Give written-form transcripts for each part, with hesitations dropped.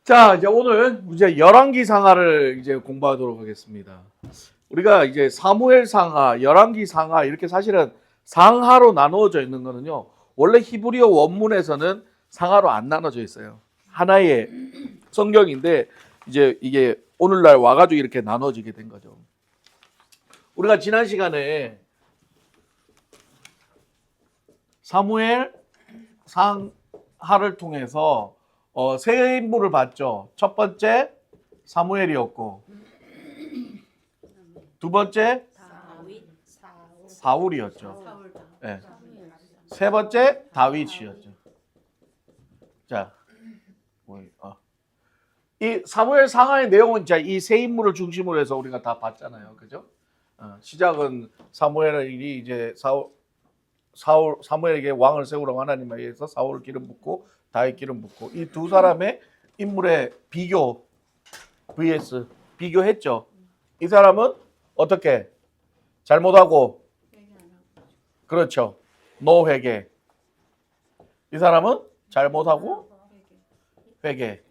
자, 이제 오늘 이제 열왕기 상하를 이제 공부하도록 하겠습니다. 우리가 이제 사무엘 상하, 열왕기 상하 이렇게 사실은 상하로 나누어져 있는 거는요. 원래 히브리어 원문에서는 상하로 안 나눠져 있어요. 하나의 성경인데 이제 이게 오늘날 와가지고 이렇게 나눠지게 된 거죠. 우리가 지난 시간에 사무엘 상하를 통해서 세 인물을 봤죠. 첫 번째 사무엘이었고, 두 번째 사울이었죠. 네. 세 번째 다윗이었죠. 자, 이 사무엘 상하의 내용은 이 세 인물을 중심으로 해서 우리가 다 봤잖아요, 그죠? 시작은 사무엘이 이제 사무엘에게 왕을 세우라고 하나님에 의해서 사울을 기름 붓고 다윗 기름 붓고 이 두 사람의 인물의 비교 vs 비교했죠. 이 사람은 어떻게 잘못하고 그렇죠. 노 회개. 이 사람은 잘못하고 회개.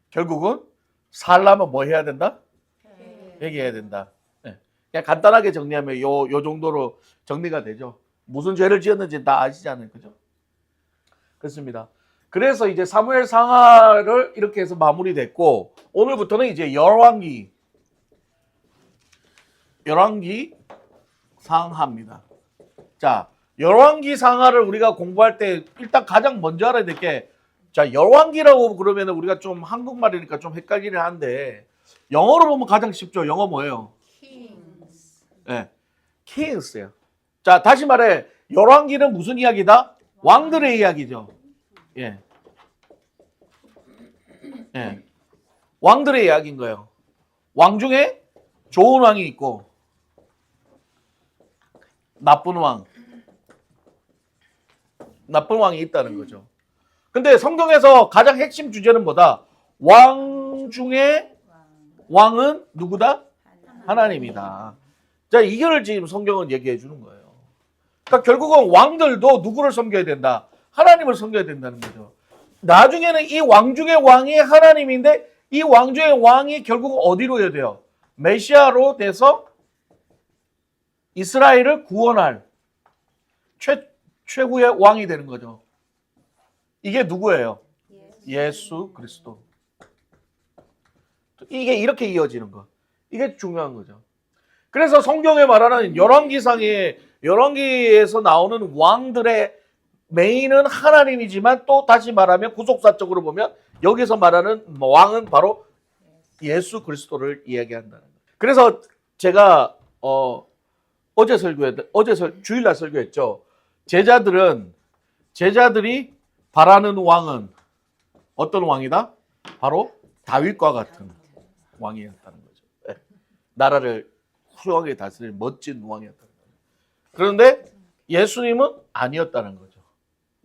결국은 살려면 뭐 해야 된다? 회개해야 된다. 네. 그냥 간단하게 정리하면 요 정도로 정리가 되죠. 무슨 죄를 지었는지 다 아시잖아요. 그죠? 그렇습니다. 그래서 이제 사무엘 상하를 이렇게 해서 마무리됐고, 오늘부터는 이제 열왕기 상하입니다. 자, 열왕기 상하를 우리가 공부할 때 일단 가장 먼저 알아야 될 게, 자, 열왕기라고 그러면 우리가 좀 한국말이니까 좀 헷갈리긴 한데, 영어로 보면 가장 쉽죠. 영어 뭐예요? Kings. 네, Kings예요. 자, 다시 말해, 열왕기는 무슨 이야기다? 왕들의 이야기죠. 예. 예. 왕들의 이야기인 거예요. 왕 중에 좋은 왕이 있고, 나쁜 왕이 있다는 거죠. 근데 성경에서 가장 핵심 주제는 뭐다? 왕 중에 왕은 누구다? 하나님이다. 자, 이걸 지금 성경은 얘기해 주는 거예요. 그러니까 결국은 왕들도 누구를 섬겨야 된다? 하나님을 섬겨야 된다는 거죠. 나중에는 이 왕 중의 왕이 하나님인데 이 왕 중의 왕이 결국 어디로 해야 돼요? 메시아로 돼서 이스라엘을 구원할 최후의 왕이 되는 거죠. 이게 누구예요? 예수 그리스도. 이게 이렇게 이어지는 거. 이게 중요한 거죠. 그래서 성경에 말하는 열왕기에서 나오는 왕들의 메인은 하나님이지만 또 다시 말하면 구속사적으로 보면 여기서 말하는 왕은 바로 예수 그리스도를 이야기한다는 거예요. 그래서 제가 주일날 설교했죠. 제자들이 바라는 왕은 어떤 왕이다? 바로 다윗과 같은 왕이었다는 거죠. 네. 나라를 훌륭하게 다스릴 멋진 왕이었다는 거죠. 그런데 예수님은 아니었다는 거죠.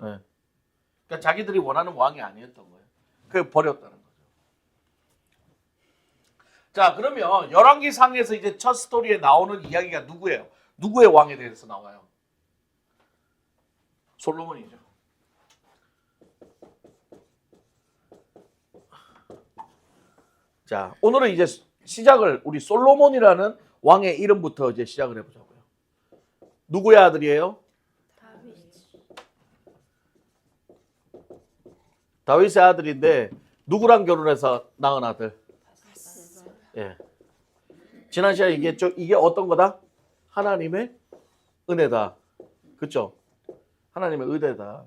네. 그러니까 자기들이 원하는 왕이 아니었던 거예요. 그걸 버렸다는 거죠. 자, 그러면 열왕기 상에서 이제 첫 스토리에 나오는 이야기가 누구예요? 누구의 왕에 대해서 나와요? 솔로몬이죠. 자, 오늘은 이제 시작을 우리 솔로몬이라는 왕의 이름부터 이제 시작을 해보자고요. 누구의 아들이에요? 다윗의 아들인데 누구랑 결혼해서 낳은 아들? 예. 지난 시간에 얘기했죠. 이게 어떤 거다? 하나님의 은혜다. 그렇죠? 하나님의 은혜다.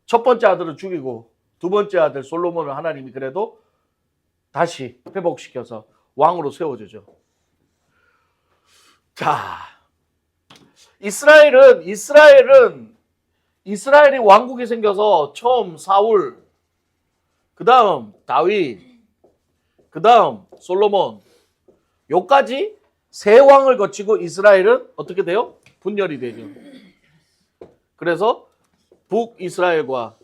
첫 번째 아들을 죽이고 두 번째 아들 솔로몬을 하나님이 그래도 다시 회복시켜서 왕으로 세워주죠. 자, 이스라엘이 왕국이 생겨서 처음 사울, 그 다음 다윗, 그 다음 솔로몬, 요까지 세 왕을 거치고 이스라엘은 어떻게 돼요? 분열이 되죠. 그래서 북이스라엘과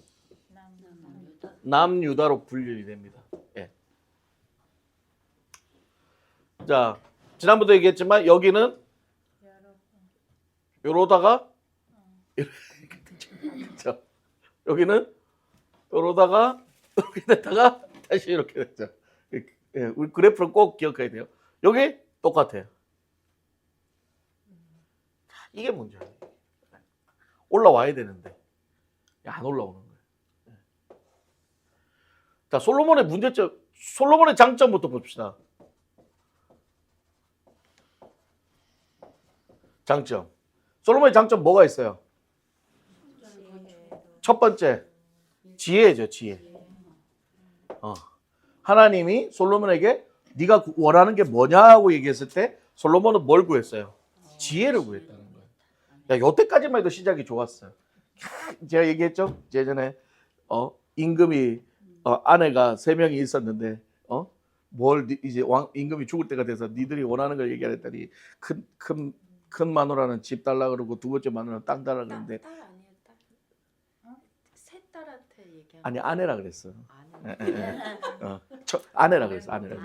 남유다로 분열이 됩니다. 예. 자, 지난번도 얘기했지만 여기는 요러다가 여기는 요러다가 이렇게 됐다가 다시 이렇게 됐죠. 예, 우리 그래프를 꼭 기억해야 돼요. 여기 똑같아요. 이게 문제예요. 올라와야 되는데 안 올라오는 거예요. 자, 솔로몬의 문제점, 솔로몬의 장점부터 봅시다. 장점. 솔로몬의 장점 뭐가 있어요? 첫 번째, 지혜죠, 지혜. 하나님이 솔로몬에게 네가 원하는 게 뭐냐고 얘기했을 때 솔로몬은 뭘 구했어요? 지혜를 구했다는 거예요. 야, 여태까지만 해도 시작이 좋았어요. 제가 얘기했죠? 예전에 임금이 아내가 3명이 있었는데 뭘 이제 임금이 죽을 때가 돼서 니들이 원하는 걸 얘기하랬더니 큰 마누라는 집 달라 그러고 두 번째 마누라는 땅 달라 그러는데 딸 아니에요, 딸. 세 딸한테 얘기한. 아니 아내라 그랬어. 아내. 아내라 그랬어. 아내라.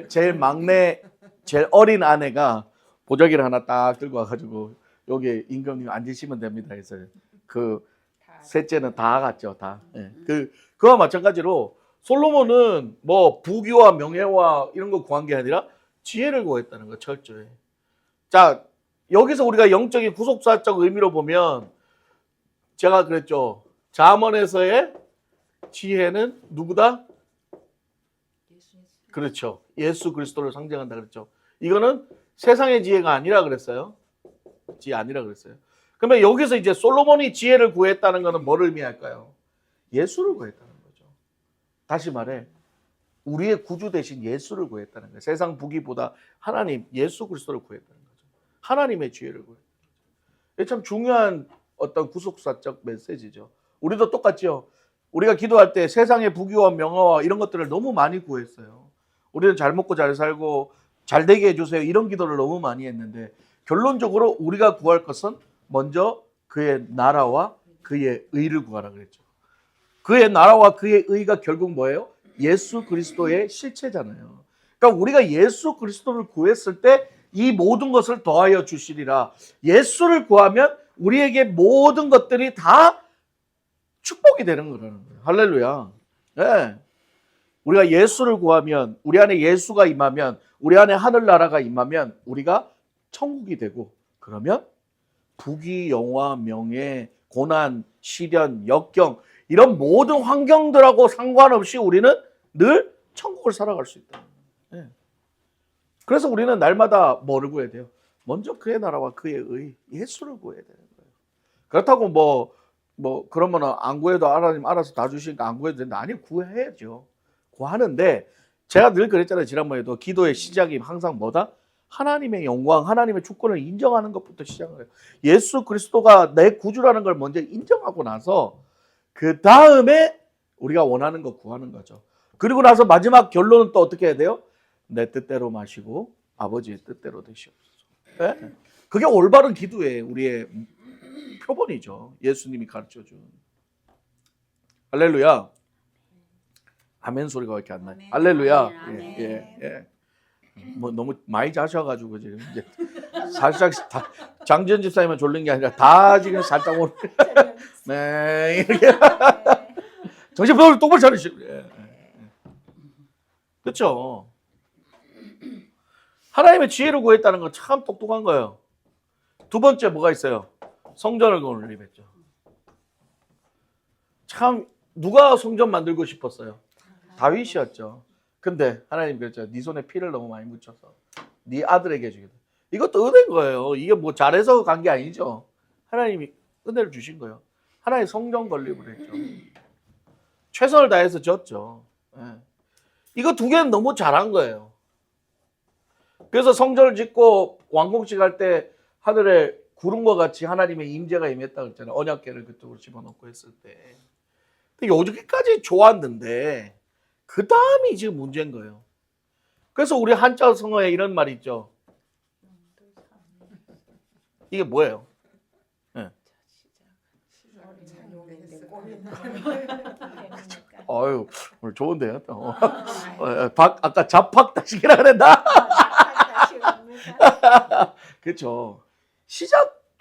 제일 막내, 제일 어린 아내가 보자기를 하나 딱 들고 와가지고 여기 임금님 앉으시면 됩니다. 해서 그 셋째는 다 갔죠. 다. 그와 마찬가지로 솔로몬은 뭐 부귀와 명예와 이런 거 구한 게 아니라 지혜를 구했다는 거 철저히. 자, 여기서 우리가 영적인 구속사적 의미로 보면 제가 그랬죠. 잠언에서의 지혜는 누구다? 그렇죠. 예수 그리스도를 상징한다 그랬죠. 이거는 세상의 지혜가 아니라 그랬어요. 지혜 아니라 그랬어요. 그러면 여기서 이제 솔로몬이 지혜를 구했다는 것은 뭐를 의미할까요? 예수를 구했다는 거죠. 다시 말해 우리의 구주 대신 예수를 구했다는 거예요. 세상 부귀보다 하나님 예수 그리스도를 구했다는 거죠. 하나님의 지혜를 구했다는 거죠. 이게 참 중요한 어떤 구속사적 메시지죠. 우리도 똑같죠. 우리가 기도할 때 세상의 부귀와 명예와 이런 것들을 너무 많이 구했어요. 우리는 잘 먹고 잘 살고 잘 되게 해주세요. 이런 기도를 너무 많이 했는데 결론적으로 우리가 구할 것은 먼저 그의 나라와 그의 의를 구하라 그랬죠. 그의 나라와 그의 의가 결국 뭐예요? 예수 그리스도의 실체잖아요. 그러니까 우리가 예수 그리스도를 구했을 때 이 모든 것을 더하여 주시리라. 예수를 구하면 우리에게 모든 것들이 다 축복이 되는 거라는 거예요. 할렐루야. 네. 우리가 예수를 구하면 우리 안에 예수가 임하면 우리 안에 하늘나라가 임하면 우리가 천국이 되고 그러면 부귀, 영화, 명예, 고난, 시련, 역경 이런 모든 환경들하고 상관없이 우리는 늘 천국을 살아갈 수 있다. 네. 그래서 우리는 날마다 뭐를 구해야 돼요? 먼저 그의 나라와 그의 의, 예수를 구해야 되는 거예요. 그렇다고 그러면 안 구해도 하나님 알아서 다 주시니까 안 구해도 된다. 아니, 구해야죠. 구하는데 제가 늘 그랬잖아요. 지난번에도 기도의 시작이 항상 뭐다? 하나님의 영광, 하나님의 주권을 인정하는 것부터 시작을 해요. 예수 그리스도가 내 구주라는 걸 먼저 인정하고 나서 그 다음에 우리가 원하는 거 구하는 거죠. 그리고 나서 마지막 결론은 또 어떻게 해야 돼요? 내 뜻대로 마시고 아버지의 뜻대로 되시옵소서. 네? 그게 올바른 기도의 우리의 표본이죠. 예수님이 가르쳐준. 할렐루야. 아멘 소리가 왜 이렇게 안 나요? 할렐루야. 예. 뭐 너무 많이 자셔가지고 지금 이제 살짝 장지현 집사님만 졸린 게 아니라 다 지금 살짝 오는. 네 이렇게 정신 똑바로 차리시고. 그렇죠. 하나님의 지혜를 구했다는 건 참 똑똑한 거예요. 두 번째 뭐가 있어요? 성전을 건립했죠. 참 누가 성전 만들고 싶었어요? 다윗이었죠. 근데 하나님 그랬죠. 네 손에 피를 너무 많이 묻혀서 네 아들에게 주겠다. 이것도 은혜인 거예요. 이게 뭐 잘해서 간 게 아니죠. 하나님이 은혜를 주신 거예요. 하나님 성전 건립을 했죠. 최선을 다해서 졌죠. 네. 이거 두 개는 너무 잘한 거예요. 그래서 성전을 짓고 완공식 할 때 하늘에 구름과 같이 하나님의 임재가 임했다고 했잖아요. 언약궤를 그쪽으로 집어넣고 했을 때. 근데 여기까지 좋았는데 그 다음이 지금 문제인 거예요. 그래서 우리 한자 성어에 이런 말이 있죠. 이게 뭐예요? 네. 아유 오늘 좋은데요. 아까 잡학다식이라 그랬나? 그렇죠.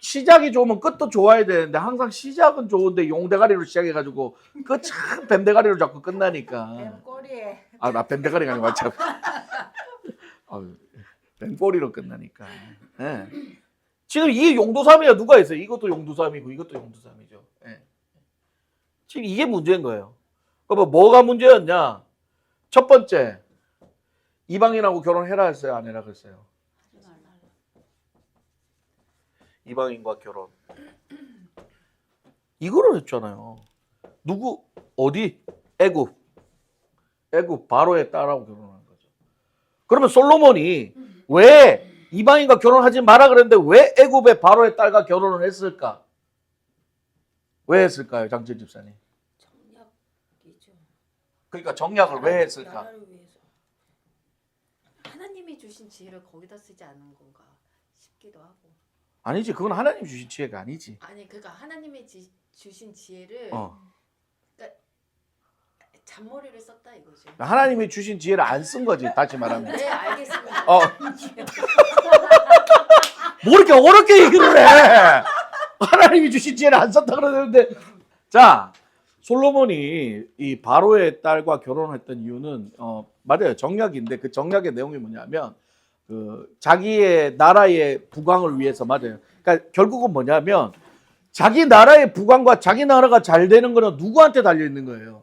시작이 좋으면 끝도 좋아야 되는데 항상 시작은 좋은데 용대가리로 시작해가지고 끝 참 뱀대가리로 자꾸 끝나니까. 뱀꼬리에. 아, 나 뱀대가리가 아니고 참. 뱀꼬리로 끝나니까. 예. 지금 이 용도삼이가 누가 있어요? 이것도 용도삼이고 이것도 용도삼이죠. 예. 지금 이게 문제인 거예요. 그럼 뭐가 문제였냐? 첫 번째, 이방인하고 결혼해라 했어요? 안 해라 그랬어요? 이방인과 결혼. 이거를 했잖아요. 누구? 어디? 애굽. 애굽 바로의 딸하고 결혼한 거죠. 그러면 솔로몬이 왜 이방인과 결혼하지 마라 그랬는데 왜 애굽의 바로의 딸과 결혼을 했을까? 왜 했을까요, 장철 집사님? 정략이죠. 그러니까 정략을 왜 했을까? 나라를 위해서. 하나님이 주신 지혜를 거기다 쓰지 않은 건가 싶기도 하고. 아니지, 그건 하나님 주신 지혜가 아니지. 아니 그러니까 하나님이 주신 지혜를 그러니까 잔머리를 썼다 이거지. 하나님이 주신 지혜를 안 쓴 거지, 다시 말하면. 네 알겠습니다. 뭐 이렇게 어렵게 얘기를 해? 하나님이 주신 지혜를 안 썼다 그러는데. 자, 솔로몬이 이 바로의 딸과 결혼했던 이유는 맞아요, 정략인데 그 정략의 내용이 뭐냐면 그 자기의 나라의 부강을 위해서. 맞아요. 그러니까 결국은 뭐냐면 자기 나라의 부강과 자기 나라가 잘 되는 거는 누구한테 달려 있는 거예요?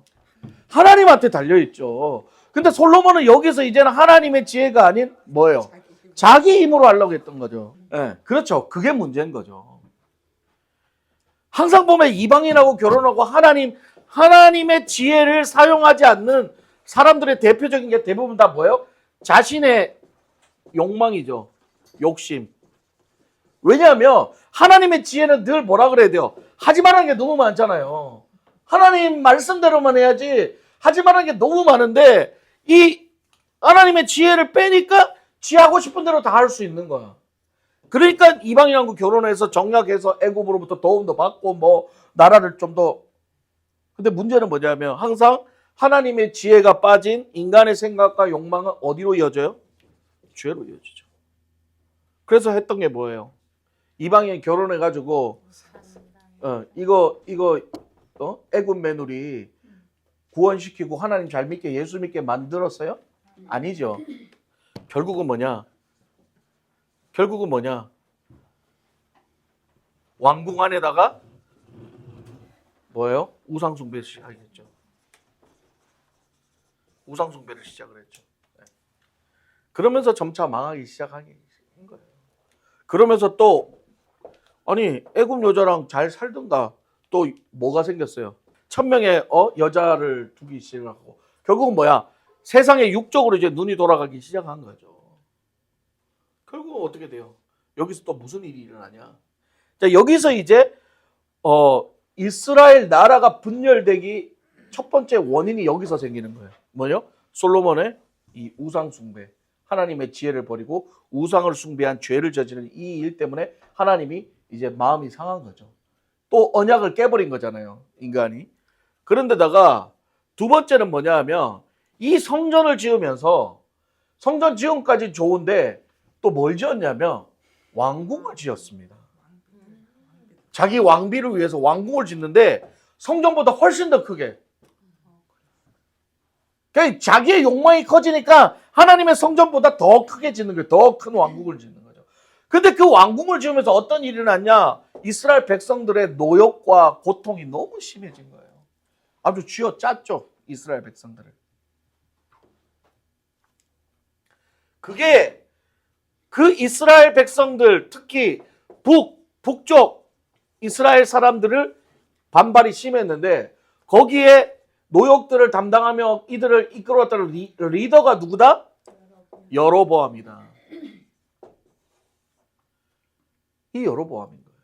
하나님한테 달려 있죠. 근데 솔로몬은 여기서 이제는 하나님의 지혜가 아닌 뭐예요? 자기 힘으로 하려고 했던 거죠. 네, 그렇죠. 그게 문제인 거죠. 항상 보면 이방인하고 결혼하고 하나님의 지혜를 사용하지 않는 사람들의 대표적인 게 대부분 다 뭐예요? 자신의 욕망이죠. 욕심. 왜냐하면 하나님의 지혜는 늘 뭐라 그래야 돼요? 하지 말라는 게 너무 많잖아요. 하나님 말씀대로만 해야지 하지 말라는 게 너무 많은데 이 하나님의 지혜를 빼니까 지 하고 싶은 대로 다 할 수 있는 거야. 그러니까 이방인하고 결혼해서 정략해서 애굽으로부터 도움도 받고 뭐 나라를 좀 더. 근데 문제는 뭐냐면 항상 하나님의 지혜가 빠진 인간의 생각과 욕망은 어디로 이어져요? 죄로 이어지죠. 그래서 했던 게 뭐예요? 이방인 결혼해가지고 이거 애굽 며느리 구원시키고 하나님 잘 믿게 예수 믿게 만들었어요? 아니죠. 결국은 뭐냐? 왕궁 안에다가 뭐예요? 우상숭배를 시작했죠. 우상숭배를 시작을 했죠. 그러면서 점차 망하기 시작한 거예요. 그러면서 또 아니 애굽 여자랑 잘 살든가 또 뭐가 생겼어요? 1000명의 여자를 두기 시작하고 결국은 뭐야? 세상에 육적으로 이제 눈이 돌아가기 시작한 거죠. 결국은 어떻게 돼요? 여기서 또 무슨 일이 일어나냐? 자, 여기서 이제 이스라엘 나라가 분열되기 첫 번째 원인이 여기서 생기는 거예요. 뭐요? 솔로몬의 이 우상 숭배, 하나님의 지혜를 버리고 우상을 숭배한 죄를 저지른 이 일 때문에 하나님이 이제 마음이 상한 거죠. 또 언약을 깨버린 거잖아요, 인간이. 그런데다가 두 번째는 뭐냐 하면 이 성전을 지으면서 성전 지음까지 좋은데 또 뭘 지었냐면 왕궁을 지었습니다. 자기 왕비를 위해서 왕궁을 짓는데 성전보다 훨씬 더 크게. 그러니까 자기의 욕망이 커지니까 하나님의 성전보다 더 크게 짓는 거예요. 더 큰 왕궁을 짓는 거죠. 근데 그 왕궁을 지으면서 어떤 일이 났냐? 이스라엘 백성들의 노역과 고통이 너무 심해진 거예요. 아주 쥐어짰죠, 이스라엘 백성들을. 그게 그 이스라엘 백성들, 특히 북쪽 이스라엘 사람들을 반발이 심했는데 거기에 노역들을 담당하며 이들을 이끌어왔던 리더가 누구다? 여로보암이다. 이 여로보암인 거예요.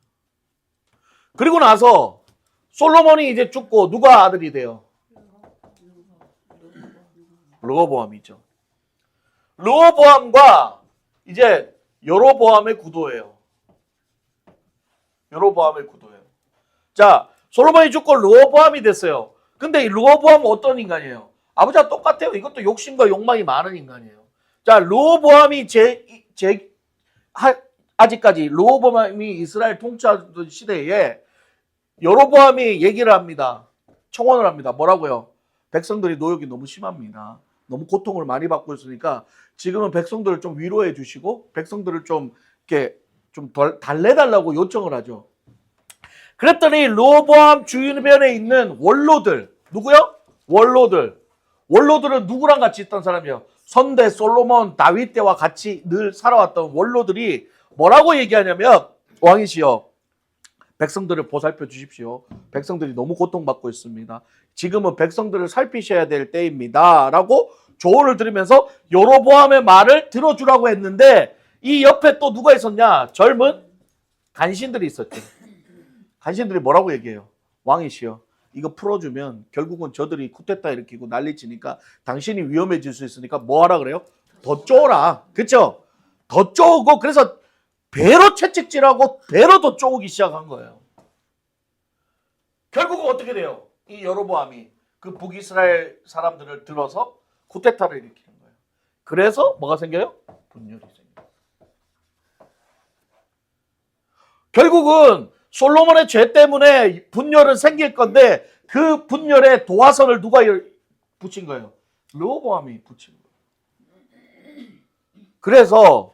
그리고 나서 솔로몬이 이제 죽고 누가 아들이 돼요? 르호보암이죠. 르호보암과 이제 여로보암의 구도예요. 여로보암의 구도예요. 자, 솔로몬이 죽고 르호보암이 됐어요. 근데 이 르호보암은 어떤 인간이에요? 아버지와 똑같아요. 이것도 욕심과 욕망이 많은 인간이에요. 자, 르호보암이 아직까지 르호보암이 이스라엘 통치하던 시대에 여로보암이 얘기를 합니다. 청원을 합니다. 뭐라고요? 백성들이 노역이 너무 심합니다. 너무 고통을 많이 받고 있으니까 지금은 백성들을 좀 위로해 주시고 백성들을 좀 이렇게 좀 달래달라고 요청을 하죠. 그랬더니 르호보암 주변에 있는 원로들, 누구요? 원로들은 누구랑 같이 있던 사람이에요? 선대, 솔로몬, 다윗 때와 같이 늘 살아왔던 원로들이 뭐라고 얘기하냐면, 왕이시여, 백성들을 보살펴 주십시오. 백성들이 너무 고통받고 있습니다. 지금은 백성들을 살피셔야 될 때입니다. 라고 조언을 들으면서 여로보암의 말을 들어주라고 했는데, 이 옆에 또 누가 있었냐? 젊은 간신들이 있었죠. 간신들이 뭐라고 얘기해요? 왕이시여, 이거 풀어주면 결국은 저들이 쿠데타 일으키고 난리치니까 당신이 위험해질 수 있으니까 뭐 하라 그래요? 더 쪼라. 그쵸? 더 쪼고 그래서 배로 채찍질하고 배로 더 쪼기 시작한 거예요. 결국은 어떻게 돼요? 이 여로보암이 그 북이스라엘 사람들을 들어서 쿠데타를 일으키는 거예요. 그래서 뭐가 생겨요? 분열이 생겨요. 결국은 솔로몬의 죄 때문에 분열은 생길 건데 그 분열에 도화선을 누가 붙인 거예요? 르호보암이 붙인 거예요. 그래서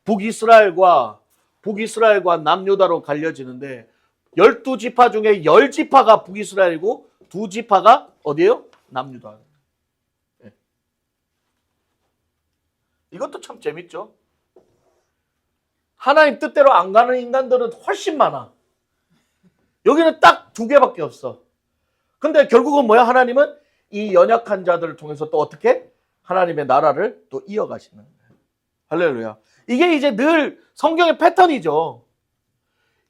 북이스라엘과 남유다로 갈려지는데 12지파 중에 10지파가 북이스라엘이고 2지파가 어디예요? 남유다. 네. 이것도 참 재밌죠? 하나님 뜻대로 안 가는 인간들은 훨씬 많아. 여기는 딱 2개밖에 없어. 근데 결국은 뭐야? 하나님은 이 연약한 자들을 통해서 또 어떻게? 하나님의 나라를 또 이어가시는 거예요. 할렐루야. 이게 이제 늘 성경의 패턴이죠.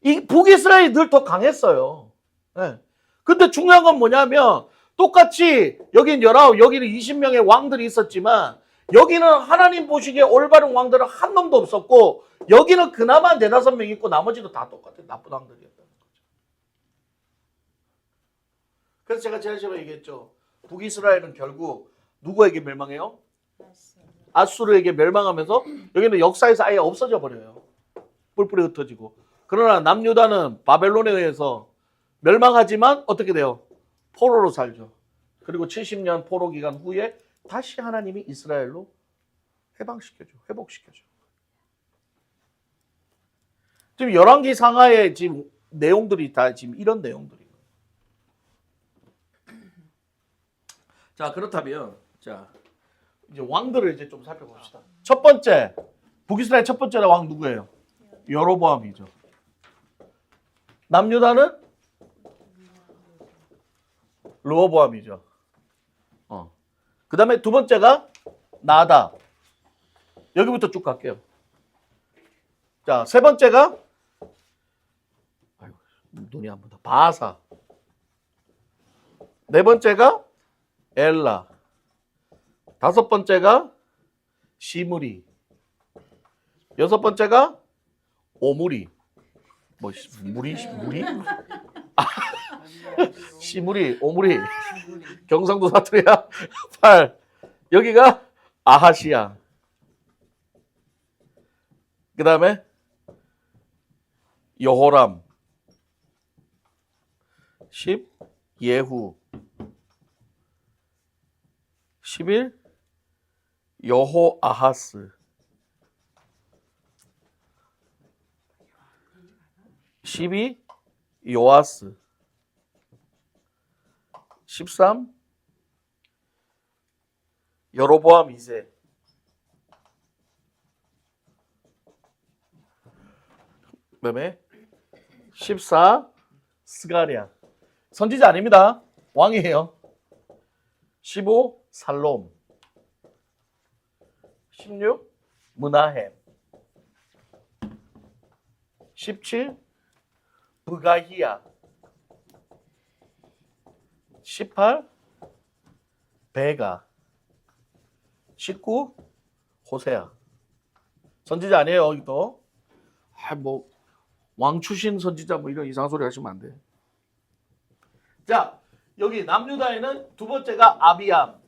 이 북이스라엘이 늘 더 강했어요. 네. 근데 중요한 건 뭐냐면 똑같이 여긴 19, 여기는 20명의 왕들이 있었지만 여기는 하나님 보시기에 올바른 왕들은 한 놈도 없었고 여기는 그나마 4-5명 있고 나머지도 다 똑같아요. 나쁜 왕들이었다는 거죠. 그래서 제가 지난 시간에 얘기했죠. 북이스라엘은 결국 누구에게 멸망해요? 아수르에게 멸망하면서 여기는 역사에서 아예 없어져 버려요. 뿔뿔이 흩어지고. 그러나 남유다는 바벨론에 의해서 멸망하지만 어떻게 돼요? 포로로 살죠. 그리고 70년 포로 기간 후에 다시 하나님이 이스라엘로 회복시켜줘. 지금 열왕기 상하의 지금 내용들이 다 지금 이런 내용들이에요. 자, 그렇다면 자 이제 왕들을 이제 좀 살펴봅시다. 첫 번째 북이스라엘 첫 번째 왕 누구예요? 여로보암이죠. 남유다는 르호보암이죠. 그 다음에 두 번째가 나답. 여기부터 쭉 갈게요. 자, 세 번째가 눈이 안 본다. 바사. 네 번째가 엘라. 다섯 번째가 시므리. 여섯 번째가 오므리. 뭐 무리? 시므리, 오므리. 경상도 사투리야. 8. 여기가 아하시야. 그 다음에 여호람. 10. 예후. 11. 여호아하스. 12. 요아스. 13. 여로보암 2세. 그다음에 14. 스가랴. 선지자 아닙니다. 왕이에요. 15. 살롬. 16. 므나헴. 17. 브가히야. 18. 베가. 19. 호세아. 선지자 아니에요, 여기도. 왕 출신 선지자 이런 이상한 소리 하시면 안 돼. 자, 여기 남유다에는 두 번째가 아비암.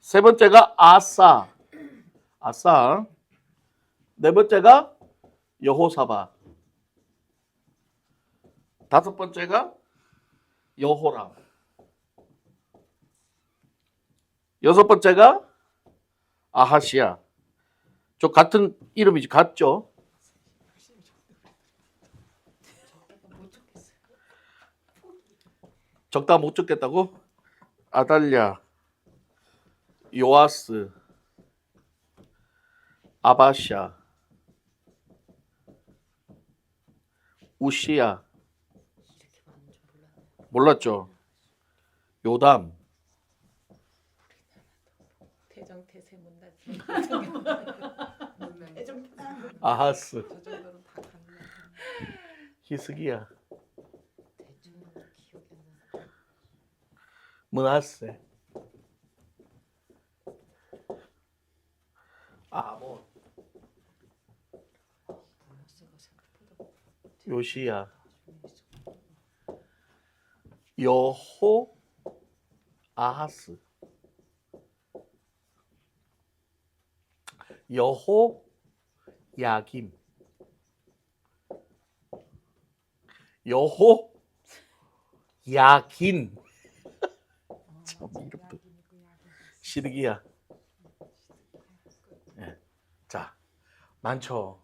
세 번째가 아사. 네 번째가 여호사밧. 다섯 번째가 여호람. 여섯 번째가 아하시야. 저 같은 이름이지 같죠? 적다 못 적겠다고? 아달랴, 요아스, 아바샤, 우시야. 몰랐죠? 요담, 대정 태세 못났지. 아하스, 저 정도는 다 갔네. 히스기야, 대충 기억이 안 나. 므낫세, 아몬, 몰랐어가 생각보다 요시야, 중에 있어. 여호, 아하스, 여호, 야김, 여호, 야긴, 참 이름도 시드기야. 예. 자, 많죠.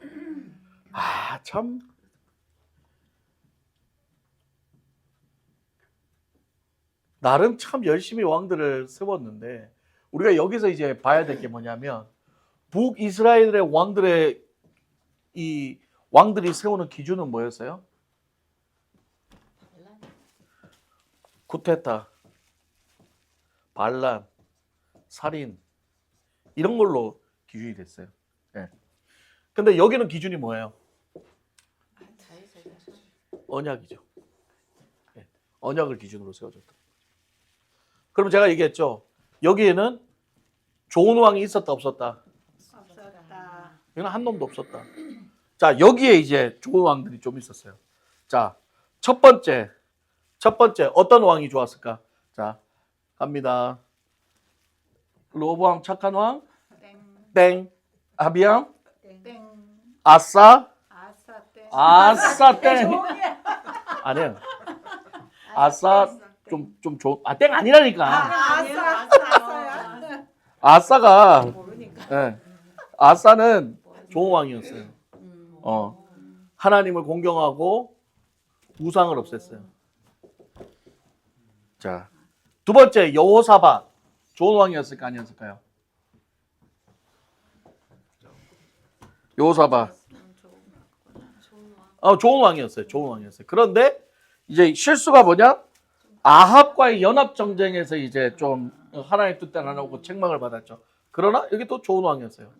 아, 참. 나름 참 열심히 왕들을 세웠는데 우리가 여기서 이제 봐야 될 게 뭐냐면 북이스라엘의 왕들의 이 왕들이 세우는 기준은 뭐였어요? 쿠데타, 반란, 살인 이런 걸로 기준이 됐어요. 예. 근데 여기는 기준이 뭐예요? 언약이죠. 예. 언약을 기준으로 세워졌다. 그럼 제가 얘기했죠. 여기에는 좋은 왕이 있었다 없었다? 없었다. 여기는 한 놈도 없었다. 자, 여기에 이제 좋은 왕들이 좀 있었어요. 자, 첫 번째 어떤 왕이 좋았을까? 자, 갑니다. 로보암 착한 왕, 땡. 땡. 아비암, 땡. 아싸, 아싸 땡. 아싸 땡. 아니에요. 아싸 좀 좋은. 아, 땡 아니라니까. 아싸야. 아싸가 모르니까. 예. 아싸는 좋은 왕이었어요. 하나님을 공경하고 우상을 없앴어요. 자, 두 번째 여호사밧 좋은 왕이었을까 아니었을까요? 여호사밧 좋은 왕이었어요. 좋은 왕이었어요. 그런데 이제 실수가 뭐냐? 아합과의 연합 정쟁에서 이제 좀 하나님 뜻대로 안 하고 책망을 받았죠. 그러나 여기 또 좋은 왕이었어요.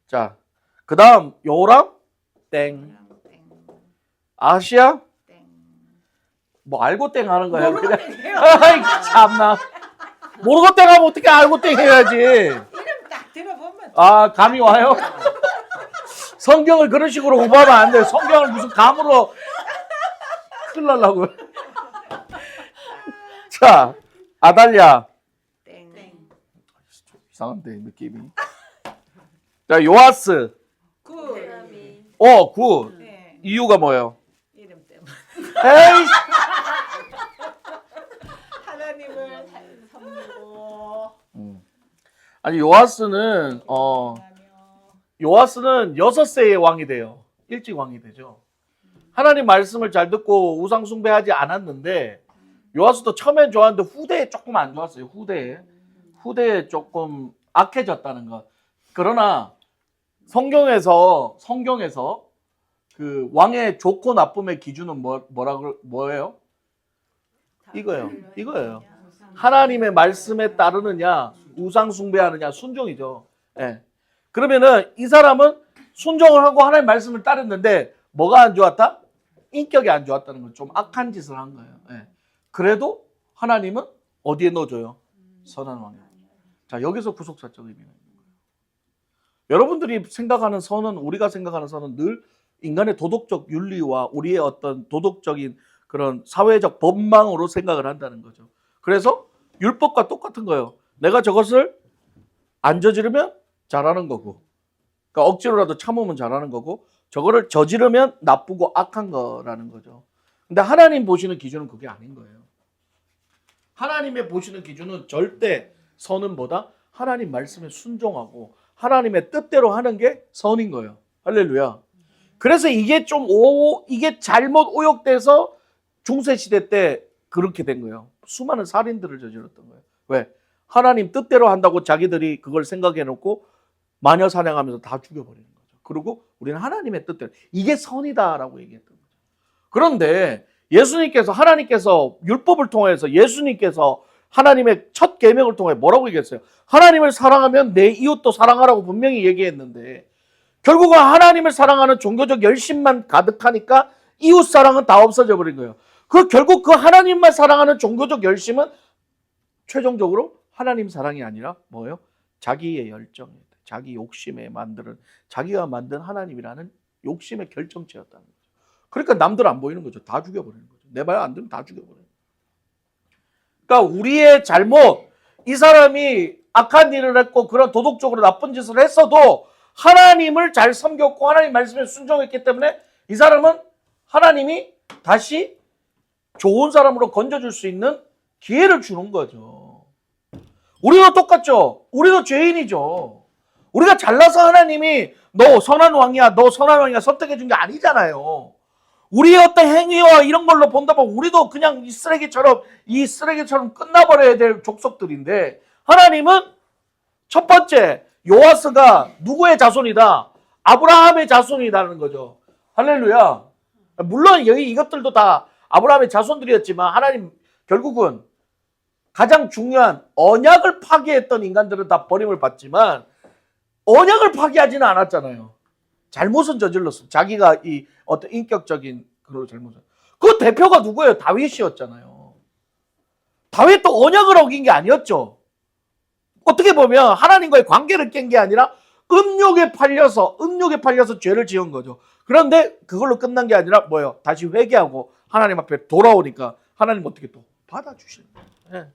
자, 그 다음 요람 땡. 아시아 땡. 뭐 알고 땡 하는 거예요. 그냥 아이 참나. 모르고 땡 하면 어떻게 알고 땡 해야지. 이름 딱 들어보면 아, 감이 와요? 성경을 그런 식으로 공부하면 안 돼. 성경을 무슨 감으로 큰일 날라고. 자, 아달랴. 땡. 이상한데 느낌이. 자, 요아스. 굿. 굿. 네. 이유가 뭐예요? 이름 때문에. 에이, 하나님을 잘 섬기고. 아니 요아스는 요아스는 6세의 왕이 돼요. 일찍 왕이 되죠. 하나님 말씀을 잘 듣고 우상 숭배하지 않았는데 요아스도 처음엔 좋았는데 후대에 조금 안 좋았어요. 후대에 조금 악해졌다는 것. 그러나 성경에서 그 왕의 좋고 나쁨의 기준은 뭐예요? 이거예요. 하나님의 말씀에 따르느냐, 우상 숭배하느냐, 순종이죠. 예. 그러면은 이 사람은 순종을 하고 하나님 말씀을 따랐는데 뭐가 안 좋았다? 인격이 안 좋았다는 건 좀 악한 짓을 한 거예요. 예. 그래도 하나님은 어디에 넣어줘요? 선한 왕에. 자, 여기서 구속사적 의미가 있는 거예요. 여러분들이 생각하는 선은, 우리가 생각하는 선은 늘 인간의 도덕적 윤리와 우리의 어떤 도덕적인 그런 사회적 법망으로 생각을 한다는 거죠. 그래서 율법과 똑같은 거예요. 내가 저것을 안 저지르면 잘하는 거고 그러니까 억지로라도 참으면 잘하는 거고 저거를 저지르면 나쁘고 악한 거라는 거죠. 근데 하나님 보시는 기준은 그게 아닌 거예요. 하나님의 보시는 기준은 절대 선은 뭐다? 하나님 말씀에 순종하고 하나님의 뜻대로 하는 게 선인 거예요. 할렐루야. 그래서 이게 이게 잘못 오역돼서 중세시대 때 그렇게 된 거예요. 수많은 살인들을 저질렀던 거예요. 왜? 하나님 뜻대로 한다고 자기들이 그걸 생각해 놓고 마녀 사냥하면서 다 죽여버리는 거죠. 그리고 우리는 하나님의 뜻대로 이게 선이다라고 얘기했던 거죠. 그런데 하나님께서 율법을 통해서 예수님께서 하나님의 첫 계명을 통해 뭐라고 얘기했어요? 하나님을 사랑하면 내 이웃도 사랑하라고 분명히 얘기했는데 결국은 하나님을 사랑하는 종교적 열심만 가득하니까 이웃 사랑은 다 없어져 버린 거예요. 결국 그 하나님만 사랑하는 종교적 열심은 최종적으로 하나님 사랑이 아니라 뭐예요? 자기의 열정이에요. 자기 욕심에 자기가 만든 하나님이라는 욕심의 결정체였다는 거죠. 그러니까 남들 안 보이는 거죠. 다 죽여버리는 거죠. 내 말 안 들으면 다 죽여버려요. 그러니까 우리의 잘못, 이 사람이 악한 일을 했고 그런 도덕적으로 나쁜 짓을 했어도 하나님을 잘 섬겼고 하나님 말씀에 순종했기 때문에 이 사람은 하나님이 다시 좋은 사람으로 건져줄 수 있는 기회를 주는 거죠. 우리도 똑같죠. 우리도 죄인이죠. 우리가 잘나서 하나님이 너 선한 왕이야 선택해 준 게 아니잖아요. 우리의 어떤 행위와 이런 걸로 본다면 우리도 그냥 이 쓰레기처럼 끝나버려야 될 족속들인데 하나님은 첫 번째 요아스가 누구의 자손이다? 아브라함의 자손이라는 거죠. 할렐루야. 물론 이것들도 다 아브라함의 자손들이었지만 하나님 결국은 가장 중요한 언약을 파기했던 인간들은 다 버림을 받지만 언약을 파기하지는 않았잖아요. 잘못은 저질렀어. 자기가 이 어떤 인격적인 그런 잘못을. 그 대표가 누구예요? 다윗이었잖아요. 다윗도 언약을 어긴 게 아니었죠. 어떻게 보면 하나님과의 관계를 깬 게 아니라 음욕에 팔려서 죄를 지은 거죠. 그런데 그걸로 끝난 게 아니라 뭐예요? 다시 회개하고 하나님 앞에 돌아오니까 하나님 어떻게 또 받아주시는 거예요. 네.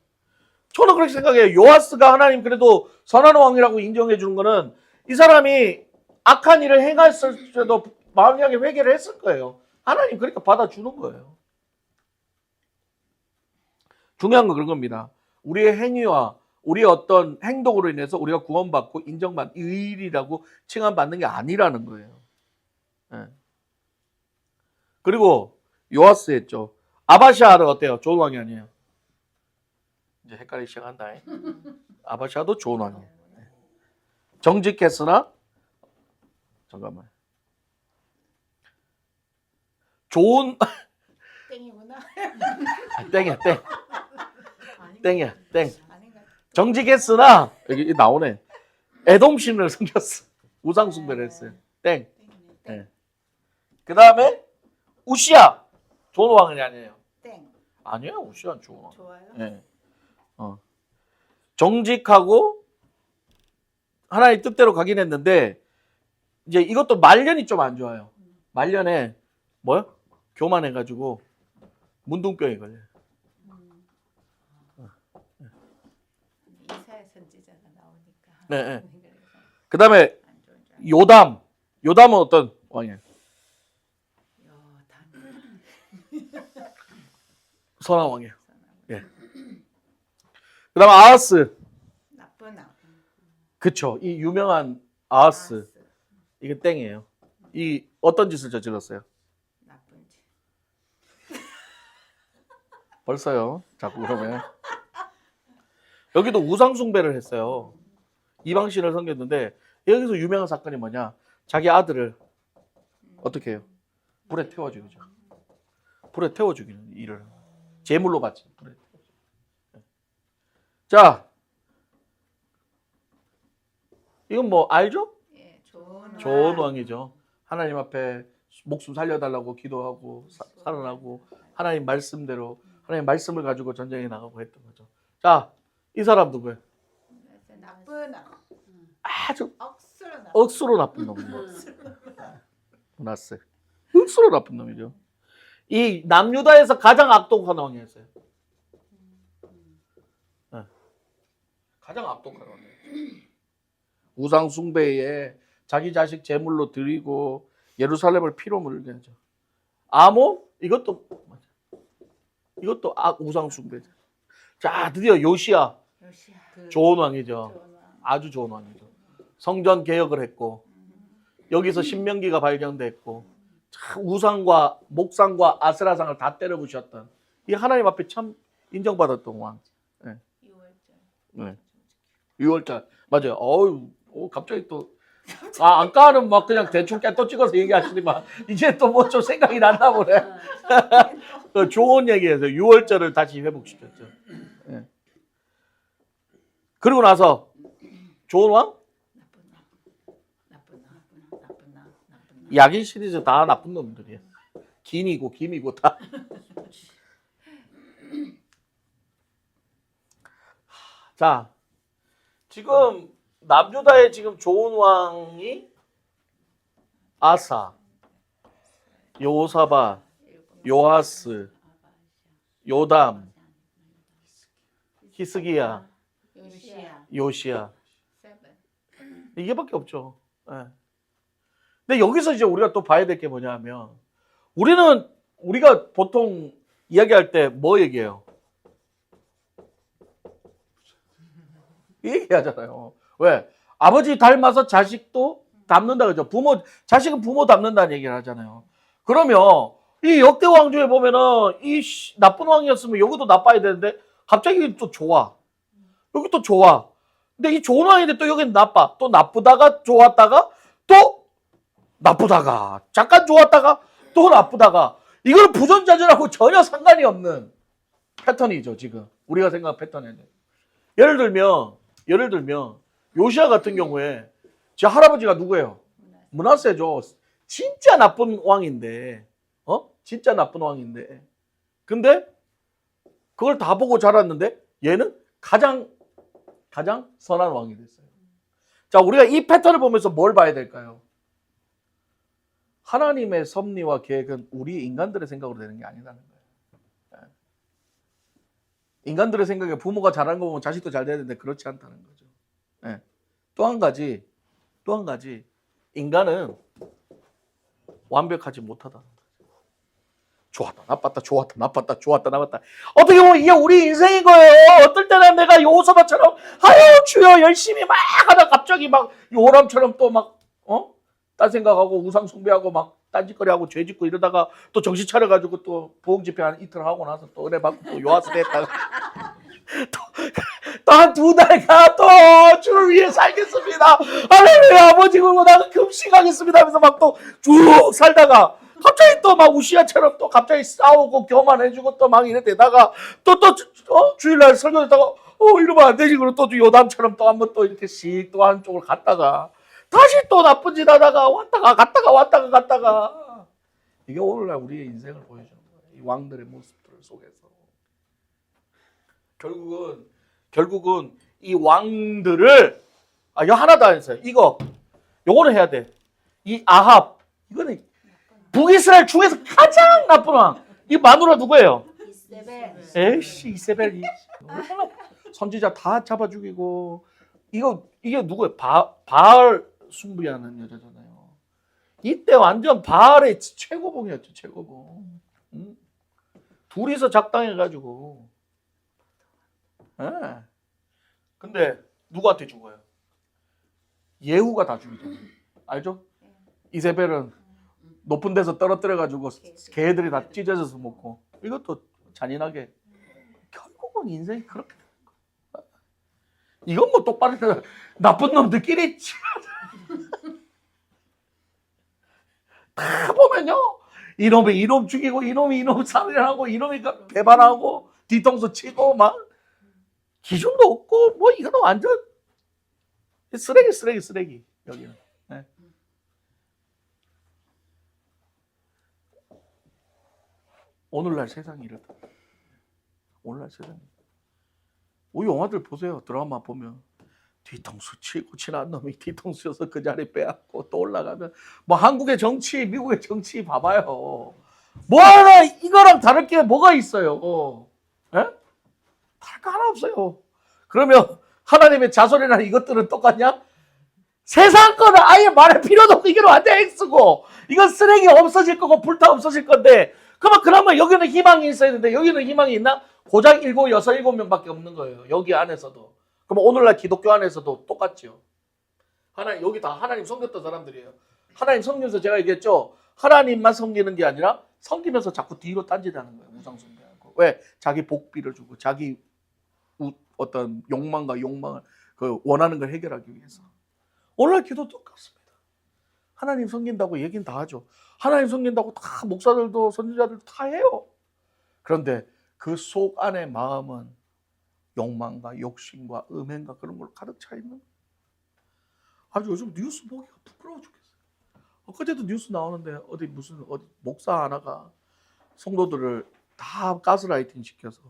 저는 그렇게 생각해요. 요아스가 하나님 그래도 선한 왕이라고 인정해 주는 거는 이 사람이 악한 일을 행했을 때도 마음 향해 회개를 했을 거예요. 하나님 그러니까 받아주는 거예요. 중요한 건 그런 겁니다. 우리의 행위와 우리의 어떤 행동으로 인해서 우리가 구원받고 인정받는 의인이라고 칭함받는 게 아니라는 거예요. 네. 그리고 요아스 했죠. 아바샤는 어때요? 좋은 왕이 아니에요. 이제 헷갈리기 시작한다. 아바샤도 좋은 왕이에요. 정직했으나 잠깐만. 좋은 땡이구나. 땡이야 땡. 땡이야 땡. 아닌가? 정직했으나 여기 나오네. 애돔신을 섬겼어. 우상숭배를 했어요. 땡. 네. 그 다음에 우시야 좋은 왕이 아니에요. 땡. 아니에요. 우시야는 좋은 왕. 좋아요. 네. 정직하고 하나님 뜻대로 가긴 했는데 이제 이것도 말년이 좀 안 좋아요. 말년에 뭐요? 교만해가지고 문둥병이 걸려요. 이사야 선지자가 나오니까. 네, 네. 그 다음에 요담은 어떤 왕이에요? 선한 왕이에요. 예. 그 다음에 아하스. 나쁜 왕. 그쵸. 이 유명한 아하스. 이게 땡이에요. 이 어떤 짓을 저질렀어요? 나쁜 짓. 벌써요. 자꾸 그러면. 여기도 우상숭배를 했어요. 이방신을 섬겼는데 여기서 유명한 사건이 뭐냐? 자기 아들을 어떻게 해요? 불에 태워 죽이죠. 불에 태워 죽이는 일을 제물로 바치. 불에 태워 죽이죠. 자, 이건 뭐 알죠? 예, 좋은 왕이죠. 하나님 앞에 목숨 살려달라고 기도하고 살아나고 하나님 말씀대로 하나님 말씀을 가지고 전쟁에 나가고 했던 거죠. 자, 이 사람 누구예요? 나쁜 왕. 아주 억수로 나쁜. 억수로 나쁜 놈이에요. 나스. 억수로 나쁜 놈이죠. 이 남유다에서 가장 악독한 왕이었어요. 네. 가장 악독한 왕이에요. 우상 숭배에 자기 자식 제물로 드리고 예루살렘을 피로 물게 하죠. 아몬 이것도 우상 숭배자. 자, 드디어 요시야 요시야. 좋은 왕이죠. 좋은 왕. 아주 좋은 왕이죠. 성전 개혁을 했고 여기서 신명기가 발견됐고 우상과 목상과 아스라상을 다 때려 부셨던 이 하나님 앞에 참 인정받았던 왕. 네. 6월절. 네. 6월달 맞아요. 갑자기 또 아까는 막 그냥 대충 깨또 찍어서 얘기하시지만 이제 또 뭐 좀 생각이 났나 보네. 좋은 얘기에서 6월절을 다시 회복시켰죠. 네. 그리고 나서 좋은 왕? 나쁜 왕. 야긴 시리즈 다 나쁜 놈들이야. 김이고 다. 자, 지금 남유다의 지금 좋은 왕이 아사, 요사바, 요하스, 요담, 히스기야, 요시야. 세븐. 이게밖에 없죠. 예. 근데 여기서 이제 우리가 또 봐야 될 게 뭐냐면 우리가 보통 이야기할 때 뭐 얘기해요? 이 얘기하잖아요. 왜? 아버지 닮아서 자식도 닮는다 그러죠. 자식은 부모 닮는다는 얘기를 하잖아요. 그러면 이 역대 왕 중에 보면은 이 나쁜 왕이었으면 여기도 나빠야 되는데 갑자기 또 좋아. 여기 또 좋아. 근데 이 좋은 왕인데 또 여기는 나빠. 또 나쁘다가 좋았다가 또 나쁘다가 잠깐 좋았다가 또 나쁘다가 이거는 부전자전하고 전혀 상관이 없는 패턴이죠. 지금 우리가 생각한 패턴에는. 예를 들면 요시야 같은 경우에 제 할아버지가 누구예요? 므낫세죠. 진짜 나쁜 왕인데 진짜 나쁜 왕인데 근데 그걸 다 보고 자랐는데 얘는 가장 선한 왕이 됐어요. 자, 우리가 이 패턴을 보면서 뭘 봐야 될까요? 하나님의 섭리와 계획은 우리 인간들의 생각으로 되는 게 아니라는 거예요. 인간들의 생각에 부모가 잘하는 거 보면 자식도 잘 돼야 되는데 그렇지 않다는 거죠. 또 한 가지 인간은 완벽하지 못하다는 거죠. 좋았다 나빴다 좋았다 나빴다 좋았다 나빴다. 어떻게 보면 이게 우리 인생인 거예요. 어떨 때는 내가 요호사밧처럼 아유 주여 열심히 막 하다 갑자기 막 요람처럼 또 막 딴 생각하고 우상 숭배하고 막 딴짓거리하고 죄 짓고 이러다가 또 정신 차려가지고 또 부흥 집회 한 이틀 하고 나서 또 은혜 받고 또 요하스 됐다가 또 한 2달간 또 주를 위해 살겠습니다. 할렐루야 아버지 그리고 나는 금식하겠습니다 하면서 막 또 쭉 살다가 갑자기 또 막 우시아처럼 또 갑자기 싸우고 교만해주고 또 막 이래대다가 또 주일날 설교했다가 이러면 안 되지. 그리고 또 요담처럼 또 한번 또 이렇게 씩 또 한쪽을 갔다가 다시 또 나쁜 짓 하다가 왔다가 갔다가 이게 오늘날 우리의 인생을 보여주는 거예요. 이 왕들의 모습들 속에서 결국은 이 왕들을 이거 하나 더 했어요. 요거는 해야 돼. 이 아합 이거는 북이스라엘 중에서 가장 나쁜 왕. 이 마누라 누구예요? 에이씨 이세벨 선지자 다 잡아 죽이고 이게 누구예요? 바알 숭배하는 여자잖아요. 이때 완전 바알의 최고봉이었죠. 최고봉. 둘이서 작당해가지고. 근데 누구한테 죽어요? 예후가 다 죽이잖아요. 알죠? 이세벨은 높은 데서 떨어뜨려가지고 개들이 다 찢어져서 먹고 이것도 잔인하게 결국은 인생이 그렇게 되는 거야. 이건 뭐 똑바로 나쁜 놈들끼리 다 보면요 이놈이 이놈 죽이고 이놈이 이놈 살인하고 이놈이 배반하고 뒤통수 치고 막 기준도 없고 뭐 이거는 완전 쓰레기 여기는. 오늘날 세상이 이렇다. 오늘날 세상이. 우리 영화들 보세요. 드라마 보면 뒤통수 치고 친한 놈이 뒤통수여서 그 자리 빼앗고 또 올라가면 뭐 한국의 정치, 미국의 정치 봐봐요. 뭐 하나 이거랑 다를 게 뭐가 있어요? 다를 거 하나 없어요. 그러면 하나님의 자손이나 이것들은 똑같냐? 세상 거는 아예 말해 X로 안 돼, X고. 이건 쓰레기 없어질 거고 불타 없어질 건데, 그러면 여기는 희망이 있어야 되는데, 여기는 희망이 있나? 고작 7, 6, 7명밖에 없는 거예요. 여기 안에서도. 그럼 오늘날 기독교 안에서도 똑같죠. 여기 다 하나님 섬겼던 사람들이에요. 하나님 섬기면서 제가 얘기했죠. 하나님만 섬기는 게 아니라 섬기면서 자꾸 뒤로 딴짓하는 거예요. 우상 숭배하고. 왜? 자기 복비를 주고 자기 어떤 욕망을 원하는 걸 해결하기 위해서. 오늘날 기도 똑같습니다. 하나님 섬긴다고 얘기는 다 하죠. 하나님 섬긴다고 다 목사들도 선지자들도 다 해요. 그런데 그 속 안의 마음은 욕망과 욕심과 음행과 그런 걸로 가득 차 있는 거예요. 아주 요즘 뉴스 보기가 부끄러워 죽겠어요. 엊그제도 뉴스 나오는데 어디 목사 하나가 성도들을 다 가스라이팅 시켜서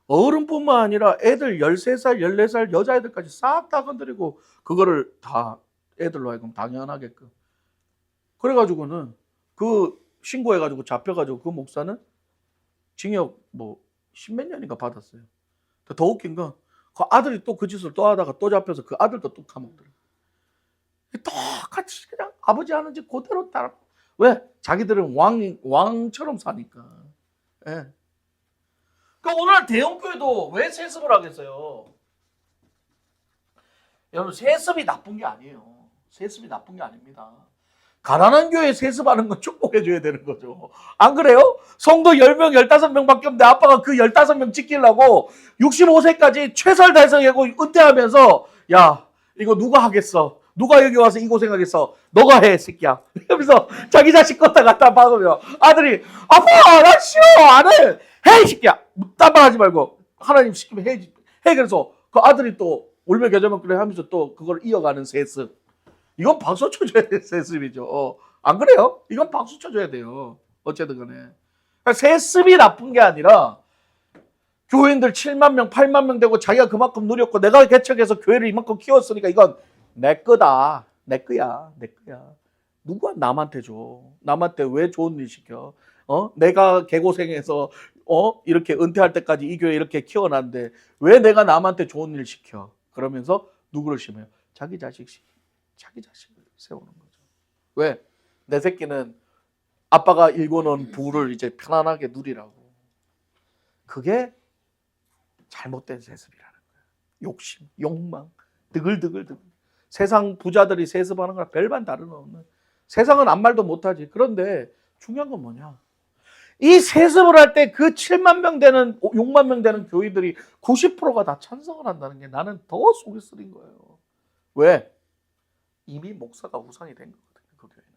어른뿐만 아니라 애들 13살, 14살 여자애들까지 싹 다 건드리고 그거를 다 애들로 하여금 당연하게끔. 그래가지고는 그 신고해가지고 잡혀가지고 그 목사는 징역 십몇 년인가 받았어요. 더 웃긴 건 그 아들이 또 그 짓을 또 하다가 또 잡혀서 그 아들도 또 감옥들어요. 똑같이 그냥 아버지 하는 짓 그대로 따라. 왜? 자기들은 왕처럼 사니까. 예. 그러니까 오늘 대형교회도 왜 세습을 하겠어요? 여러분, 세습이 나쁜 게 아니에요. 세습이 나쁜 게 아닙니다. 가난한 교회에 세습하는 건 축복해줘야 되는 거죠. 안 그래요? 성도 10명, 15명밖에 없는데 아빠가 그 15명 지키려고 65세까지 최선을 다해서 은퇴하면서 야, 이거 누가 하겠어? 누가 여기 와서 이 고생하겠어? 너가 해, 새끼야. 이러면서 자기 자식 껐다 갖다 박으면 아들이 아빠, 나 싫어, 안 해. 해, 이 새끼야. 딴말하지 말고 하나님 시키면 해. 그래서 그 아들이 또 울며 겨자 먹기를 하면서 또 그걸 이어가는 세습. 이건 박수 쳐줘야 될 세습이죠. 안 그래요? 이건 박수 쳐줘야 돼요. 어쨌든 간에. 그러니까 세습이 나쁜 게 아니라 교인들 7만 명, 8만 명 되고 자기가 그만큼 누렸고 내가 개척해서 교회를 이만큼 키웠으니까 이건 내 거다. 내 거야. 누가 남한테 줘? 남한테 왜 좋은 일 시켜? 내가 개고생해서 이렇게 은퇴할 때까지 이 교회 이렇게 키워놨는데 왜 내가 남한테 좋은 일 시켜? 그러면서 누구를 심어요? 자기 자식을 세우는 거죠. 왜? 내 새끼는 아빠가 일궈놓은 부를 이제 편안하게 누리라고. 그게 잘못된 세습이라는 거예요. 욕심, 욕망, 드글드글. 세상 부자들이 세습하는 거랑 별반 다름없는. 세상은 아무 말도 못하지. 그런데 중요한 건 뭐냐? 이 세습을 할 때 그 7만 명 되는 6만 명 되는 교인들이 90%가 다 찬성을 한다는 게 나는 더 속이 쓰린 거예요. 왜? 이미 목사가 우상이 된 거거든요. 그 교회는.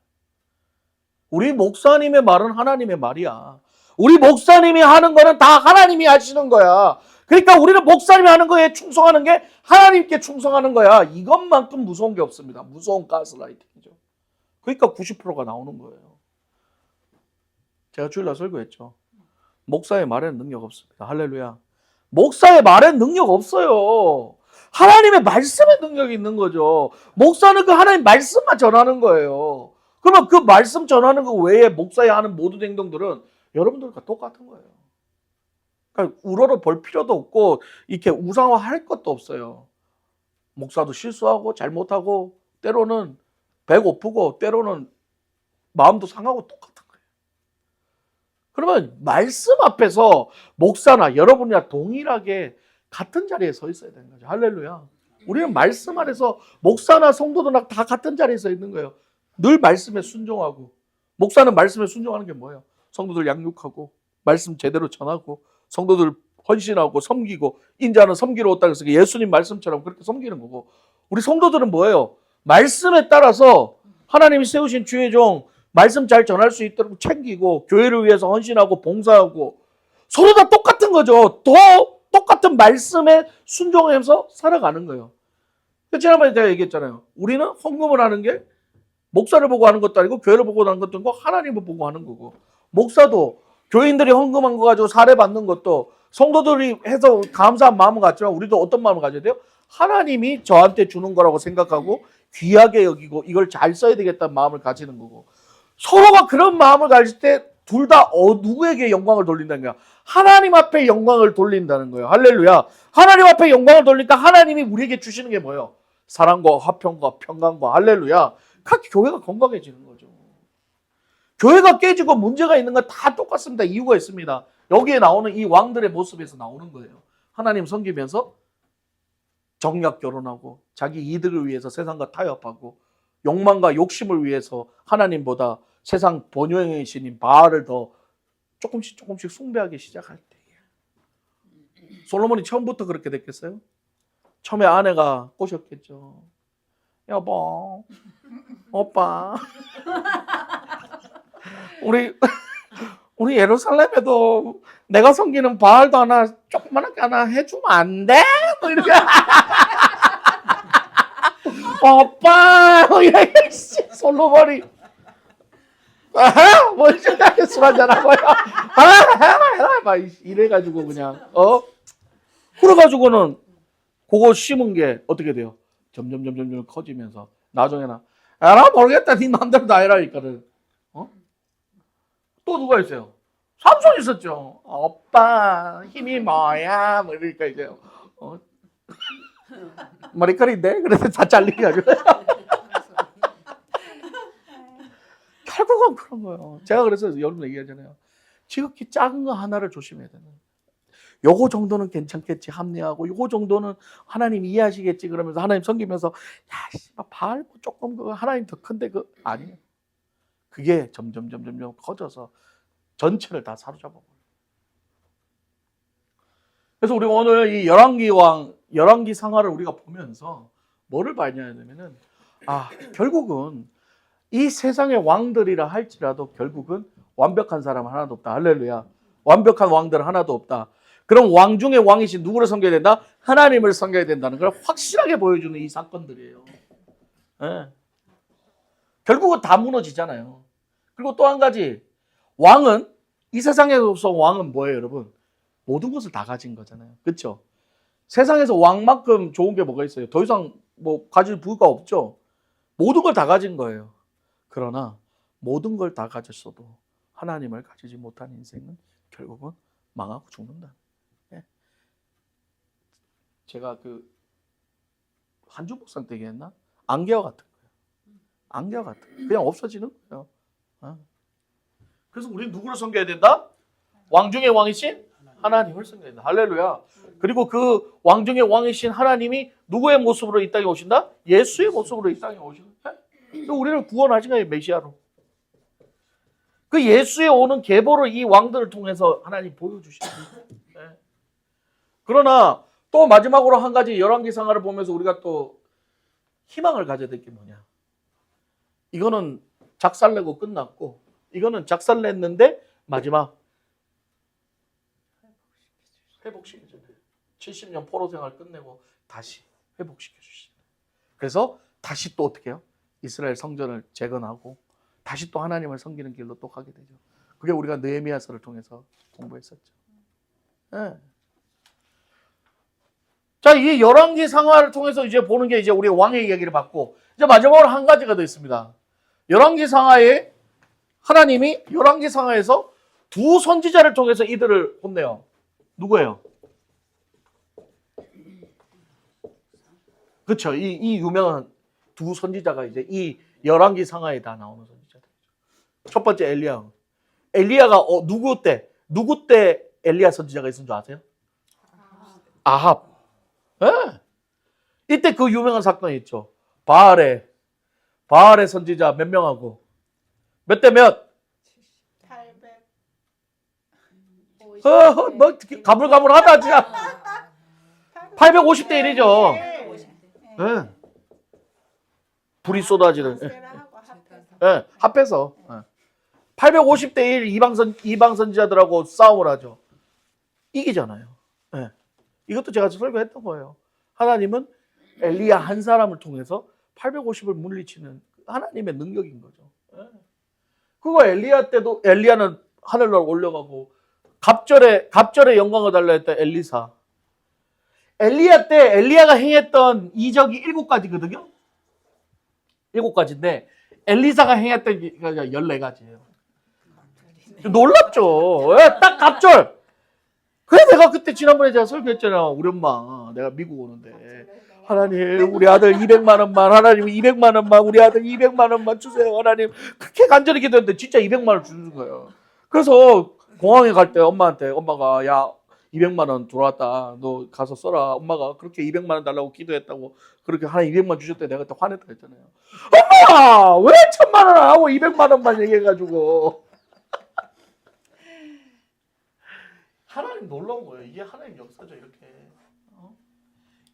우리 목사님의 말은 하나님의 말이야. 우리 목사님이 하는 거는 다 하나님이 하시는 거야. 그러니까 우리는 목사님이 하는 거에 충성하는 게 하나님께 충성하는 거야. 이것만큼 무서운 게 없습니다. 무서운 가스라이팅이죠. 그러니까 90%가 나오는 거예요. 제가 주일날 설교했죠. 목사의 말에는 능력 없습니다. 할렐루야. 목사의 말에는 능력 없어요. 하나님의 말씀에 능력이 있는 거죠. 목사는 그 하나님 말씀만 전하는 거예요. 그러면 그 말씀 전하는 거 외에 목사의 하는 모든 행동들은 여러분들과 똑같은 거예요. 그러니까 우러러 볼 필요도 없고 이렇게 우상화할 것도 없어요. 목사도 실수하고 잘못하고 때로는 배고프고 때로는 마음도 상하고 똑같은 거예요. 그러면 말씀 앞에서 목사나 여러분이랑 동일하게 같은 자리에 서 있어야 되는 거죠. 할렐루야. 우리는 말씀 안에서 목사나 성도들랑 다 같은 자리에 서 있는 거예요. 늘 말씀에 순종하고. 목사는 말씀에 순종하는 게 뭐예요? 성도들 양육하고 말씀 제대로 전하고 성도들 헌신하고 섬기고 인자는 섬기러 왔다 그래서 예수님 말씀처럼 그렇게 섬기는 거고, 우리 성도들은 뭐예요? 말씀에 따라서 하나님이 세우신 주의 종 말씀 잘 전할 수 있도록 챙기고 교회를 위해서 헌신하고 봉사하고 서로 다 똑같은 거죠. 더 똑같은 말씀에 순종하면서 살아가는 거예요. 지난번에 제가 얘기했잖아요. 우리는 헌금을 하는 게 목사를 보고 하는 것도 아니고 교회를 보고 하는 것도 아니고 하나님을 보고 하는 거고, 목사도 교인들이 헌금한 거 가지고 사례 받는 것도 성도들이 해서 감사한 마음은 같지만 우리도 어떤 마음을 가져야 돼요? 하나님이 저한테 주는 거라고 생각하고 귀하게 여기고 이걸 잘 써야 되겠다는 마음을 가지는 거고, 서로가 그런 마음을 가질 때 둘 다 누구에게 영광을 돌린다는 거야? 하나님 앞에 영광을 돌린다는 거예요. 할렐루야. 하나님 앞에 영광을 돌리니까 하나님이 우리에게 주시는 게 뭐예요? 사랑과 화평과 평강과 할렐루야. 각 교회가 건강해지는 거죠. 교회가 깨지고 문제가 있는 건 다 똑같습니다. 이유가 있습니다. 여기에 나오는 이 왕들의 모습에서 나오는 거예요. 하나님 섬기면서 정략 결혼하고 자기 이득을 위해서 세상과 타협하고 욕망과 욕심을 위해서 하나님보다 세상 번영의 신인 바알을 더 조금씩 숭배하기 시작할 때 솔로몬이 처음부터 그렇게 됐겠어요? 처음에 아내가 꼬셨겠죠. 여보, 오빠, 우리 예루살렘에도 내가 섬기는 바알도 하나 조그만하게 하나 해주면 안 돼? 뭐 이렇게 오빠, 뭐 이렇게 솔로몬이 뭐 이렇게 술 한잔하고요. 해라 막 이래가지고 그냥 그래가지고는 그거 심은 게 어떻게 돼요? 점점 커지면서 나중에는 나 모르겠다 네 맘대로 다 해라 이거를 또 누가 있어요? 삼손 있었죠. 오빠 힘이 뭐야? 뭐 이러니까 이제 머리카락인데 그래서 다 잘리게 하죠. 결국은 그런 거예요. 제가 그래서 여러분 얘기하잖아요. 지극히 작은 거 하나를 조심해야 되는. 요거 정도는 괜찮겠지 합리하고 요거 정도는 하나님 이해하시겠지 그러면서 하나님 섬기면서 야 바알 뭐 조금 그 하나님 더 큰데 그 아니에요. 그게 점점 커져서 전체를 다 사로잡아 버려요. 그래서 우리가 오늘 이 열왕기 상하를 우리가 보면서 뭐를 봐야냐면은 결국은 이 세상의 왕들이라 할지라도 결국은 완벽한 사람 하나도 없다. 할렐루야. 완벽한 왕들 하나도 없다. 그럼 왕 중에 왕이신 누구를 섬겨야 된다? 하나님을 섬겨야 된다는 걸 확실하게 보여주는 이 사건들이에요. 네. 결국은 다 무너지잖아요. 그리고 또 한 가지 왕은 이 세상에서 왕은 뭐예요 여러분? 모든 것을 다 가진 거잖아요. 그렇죠? 세상에서 왕만큼 좋은 게 뭐가 있어요? 더 이상 뭐 가질 부가 없죠. 모든 걸 다 가진 거예요. 그러나 모든 걸 다 가졌어도 하나님을 가지지 못한 인생은 결국은 망하고 죽는다. 예. 제가 그 한주 목상 때 얘기했나? 안개와 같은 거예요. 안개와 같은 거예요. 그냥 없어지는 거예요. 그래서 우리는 누구를 섬겨야 된다? 왕 중의 왕이신 하나님을 섬겨야 된다. 할렐루야. 그리고 그 왕 중의 왕이신 하나님이 누구의 모습으로 이 땅에 오신다? 예수의 모습으로 이 땅에 오신다. 우리를 구원하신 거예요. 메시아로. 그 예수의 오는 계보를 이 왕들을 통해서 하나님 보여주시는 거예요. 그러나 또 마지막으로 한 가지 열왕기상하를 보면서 우리가 또 희망을 가져야 될 게 뭐냐? 이거는 작살내고 끝났고 이거는 작살냈는데 마지막 회복시켜줘요. 70년 포로 생활 끝내고 다시 회복시켜 주시죠. 그래서 다시 또 어떻게 해요? 이스라엘 성전을 재건하고 다시 또 하나님을 섬기는 길로 또 가게 되죠. 그게 우리가 느헤미야서를 통해서 공부했었죠. 네. 자, 이 열왕기 상하를 통해서 이제 보는 게 이제 우리 왕의 이야기를 받고 이제 마지막으로 한 가지가 더 있습니다. 열왕기 상하에 하나님이 열왕기 상하에서 두 선지자를 통해서 이들을 혼내요. 누구예요? 그렇죠. 이 유명한 두 선지자가 이제 이 열왕기 상하에 다 나오는 선지자들. 첫 번째 엘리야. 엘리야가 누구 때 엘리야 선지자가 있은 줄 아세요? 아합. 네. 이때 그 유명한 사건이 있죠. 바알의 선지자 몇 명하고 몇 대 몇? 850. 뭐 가물가물하다 진짜. 850대 1이죠. 네. 불이 쏟아지는. 네. 합해서 850대 1 이방 선지자들하고 싸움을 하죠. 이기잖아요. 네. 이것도 제가 설교했던 거예요. 하나님은 엘리야 한 사람을 통해서 850을 물리치는 하나님의 능력인 거죠. 네. 그거 엘리야 때도 엘리야는 하늘로 올려가고 갑절의 영광을 달라 했던 엘리사. 엘리야 때 엘리야가 행했던 이적이 7가지거든요. 7가지인데 엘리사가 행했던 게 14가지예요. 놀랍죠. 딱 갑절. 그래 내가 그때 지난번에 제가 설교했잖아. 우리 엄마 내가 미국 오는데 하나님 우리 아들 200만 원만, 하나님 200만 원만, 우리 아들 200만 원만 주세요 하나님. 그렇게 간절히 기도했는데 진짜 200만 원 주는 거예요. 그래서 공항에 갈 때 엄마한테, 엄마가 야 200만 원 들어왔다, 너 가서 써라. 엄마가 그렇게 200만 원 달라고 기도했다고 그렇게 하나 200만 주셨대. 내가 그때 화냈다 했잖아요. 엄마 왜 1000만 원 안 하고 200만 원만 얘기해가지고. 하나님 놀라운 거예요. 이게 하나님 역사죠. 이렇게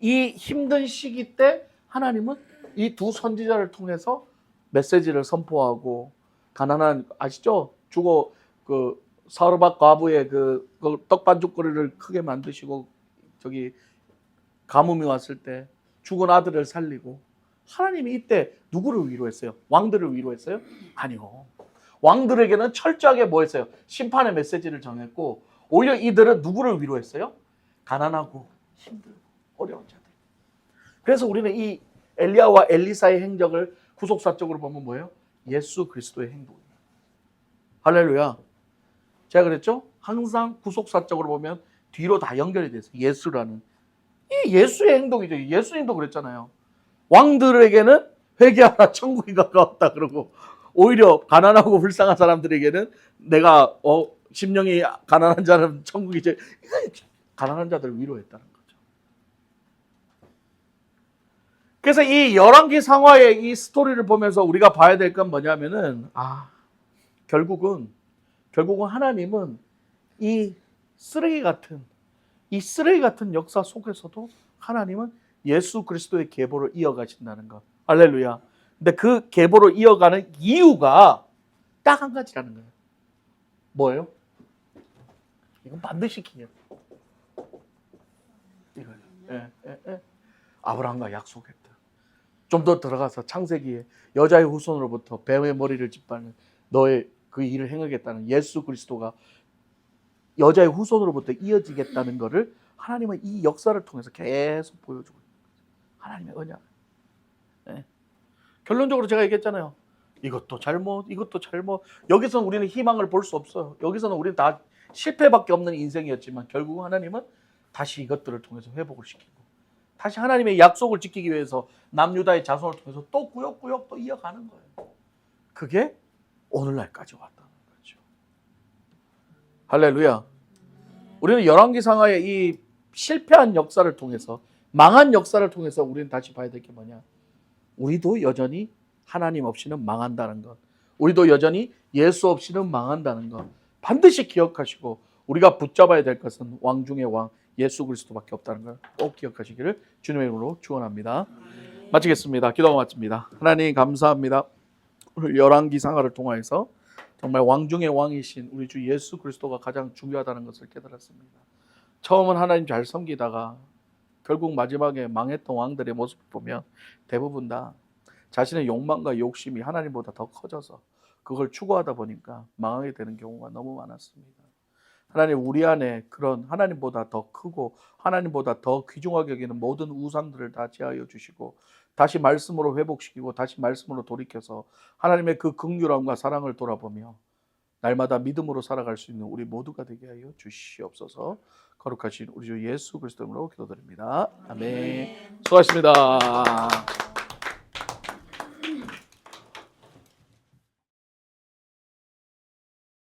이 힘든 시기 때 하나님은 이 두 선지자를 통해서 메시지를 선포하고, 가난한, 아시죠? 죽어 그 사르밧 과부의 그 떡반죽거리를 크게 만드시고, 저기 가뭄이 왔을 때 죽은 아들을 살리고, 하나님이 이때 누구를 위로했어요? 왕들을 위로했어요? 아니요. 왕들에게는 철저하게 뭐 했어요? 심판의 메시지를 정했고, 오히려 이들은 누구를 위로했어요? 가난하고 힘들고 어려운 자들. 그래서 우리는 이 엘리야와 엘리사의 행적을 구속사적으로 보면 뭐예요? 예수 그리스도의 행동이에요. 할렐루야. 제가 그랬죠? 항상 구속사적으로 보면 뒤로 다 연결이 돼서 예수라는, 이 예수의 행동이죠. 예수님도 그랬잖아요. 왕들에게는 회개하라 천국이 가까웠다 그러고, 오히려 가난하고 불쌍한 사람들에게는 내가 심령이 가난한 자는 천국이지. 가난한 자들을 위로했다는 거죠. 그래서 이 열왕기 상하의 이 스토리를 보면서 우리가 봐야 될 건 뭐냐면은, 결국은 하나님은 이 쓰레기 같은 역사 속에서도 하나님은 예수 그리스도의 계보를 이어가신다는 것. 할렐루야. 근데 그 계보를 이어가는 이유가 딱 한 가지라는 거예요. 뭐예요? 이건 반드시 기념. 이거예요. 아브라함과 약속했다. 좀 더 들어가서 창세기에 여자의 후손으로부터 뱀의 머리를 짓밟는 너의 그 일을 행하겠다는 예수 그리스도가 여자의 후손으로부터 이어지겠다는 것을 하나님은 이 역사를 통해서 계속 보여주고 있는 거예요. 하나님의 언약. 네. 결론적으로 제가 얘기했잖아요. 이것도 잘못. 여기서는 우리는 희망을 볼 수 없어요. 여기서는 우리는 다 실패밖에 없는 인생이었지만, 결국 하나님은 다시 이것들을 통해서 회복을 시키고, 다시 하나님의 약속을 지키기 위해서 남유다의 자손을 통해서 또 구역구역 또 이어가는 거예요. 그게 오늘날까지 왔다는 거죠. 할렐루야. 우리는 열왕기 상하의 이 실패한 역사를 통해서, 망한 역사를 통해서 우리는 다시 봐야 될 게 뭐냐? 우리도 여전히 하나님 없이는 망한다는 것, 우리도 여전히 예수 없이는 망한다는 것 반드시 기억하시고, 우리가 붙잡아야 될 것은 왕 중의 왕 예수 그리스도밖에 없다는 걸 꼭 기억하시기를 주님의 이름으로 축원합니다. 마치겠습니다. 기도가 마칩니다. 하나님 감사합니다. 오늘 열왕기 상하를 통하여서 정말 왕 중의 왕이신 우리 주 예수 그리스도가 가장 중요하다는 것을 깨달았습니다. 처음은 하나님 잘 섬기다가 결국 마지막에 망했던 왕들의 모습을 보면 대부분 다 자신의 욕망과 욕심이 하나님보다 더 커져서 그걸 추구하다 보니까 망하게 되는 경우가 너무 많았습니다. 하나님, 우리 안에 그런 하나님보다 더 크고 하나님보다 더 귀중하게 여기는 모든 우상들을 다 제하여 주시고, 다시 말씀으로 회복시키고 다시 말씀으로 돌이켜서 하나님의 그 긍휼함과 사랑을 돌아보며 날마다 믿음으로 살아갈 수 있는 우리 모두가 되게 하여 주시옵소서. 거룩하신 우리 주 예수 그리스도 이름으로 기도드립니다. 아멘. 수고하셨습니다.